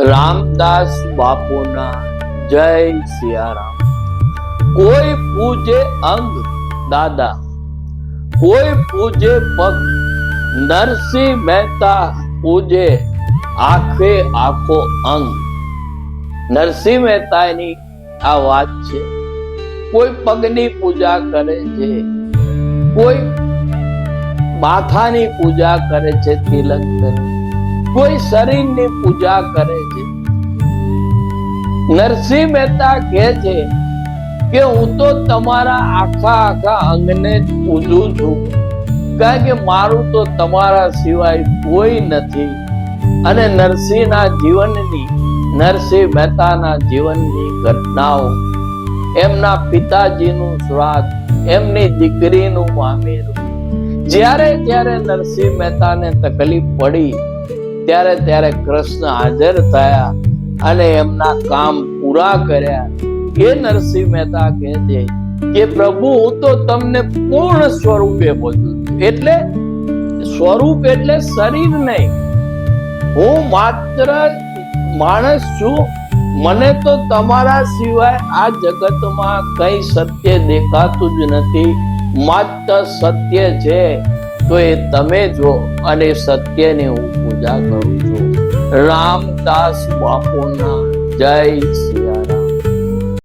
રામદાસ બાપુના જય સિયારામ. કોઈ પૂજે અંગ દાદા, કોઈ પૂજે પગ, નરસિંહ મહેતા પૂજે આખે આખો અંગ. નરસિંહ મહેતાની આ વાત છે. કોઈ પગની પૂજા કરે છે, કોઈ માથાની પૂજા કરે છે, તિલક કરે, કોઈ શરીરની પૂજા કરે છે. નરસિંહ મહેતા કહે છે કે હું તો તમારા આખા અંગને પૂજું છું, કારણ કે મારું તો તમારા સિવાય કોઈ નથી. અને નરસિંહના જીવનની, નરસિંહ મહેતાના જીવનની ઘટનાઓ, એમના પિતાજીનું શ્રાદ્ધ, એમની દીકરીનું મામેરું, જ્યારે નરસિંહ મહેતાને તકલીફ પડી ત્યારે કૃષ્ણ હાજર થયા અને એમના કામ પૂરા કર્યા. એ નરસિંહ મહેતા કહે છે કે પ્રભુ હું તો તમને પૂર્ણ સ્વરૂપે બોલું છું. એટલે સ્વરૂપ એટલે શરીર નહીં, હું માત્ર માણસ છું. મને તો તમારા સિવાય આ જગતમાં કઈ સત્ય દેખાતું જ નથી. માત્ર સત્ય છે તો એ તમે જો, અને સત્યની હું પૂજા કરું છું. રામદાસ બાપુના જય શ્રી